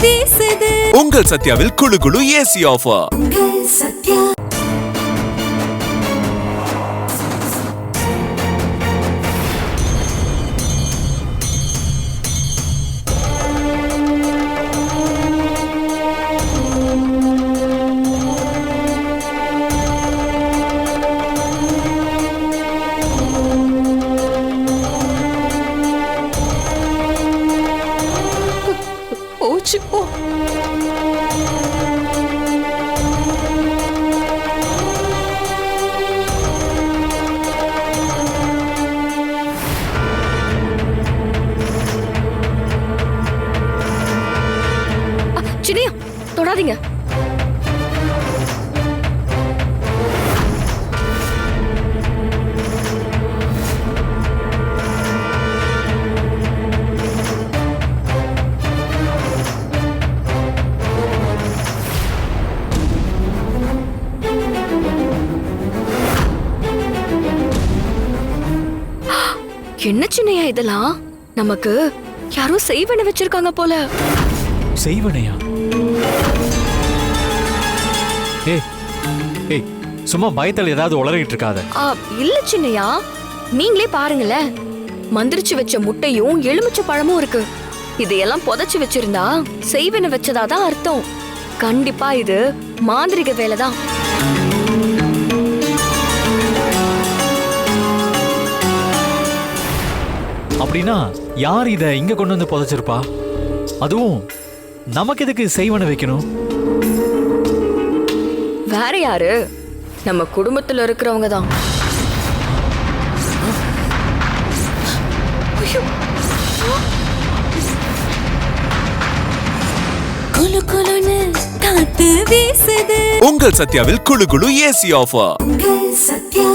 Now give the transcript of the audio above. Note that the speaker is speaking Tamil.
வீசுது. உங்கள் சத்யாவில் குளு குளு ஏசி ஆஃபர். சத்யா. போச்சு போ. சின்னையா தொடாதீங்க. என்ன சின்னையா இதெல்லாம்? நமக்கு யாரோ செய்வன வச்சிருக்காங்க போல. செய்வனையா? ஏய் ஏய், சும்மா பயத்துல ஏதாவது உளறிட்டு இருக்காத. இல்ல சின்னையா, நீங்களே பாருங்களேன். மந்திரிச்சு வச்ச முட்டையும் எலுமிச்சை பழமும் இருக்கு. இதையெல்லாம் புதைச்சு வச்சிருந்தா செய்வன வச்சதாதான் அர்த்தம். கண்டிப்பா இது மாந்திரிக வேலைதான். அப்படின்னா யார் இத இங்க கொண்டு வந்து புதைச்சிருப்பா? அதுவும் நமக்கு எதுக்கு செய்வனை வைக்கணும்? வேற யாரு? நம்ம குடும்பத்துல இருக்கிறவங்க தான். குளு குளுன்னு காத்து வீசுது. உங்கள் சத்யாவில் குளு குளு ஏசி ஆஃபர். சத்யா.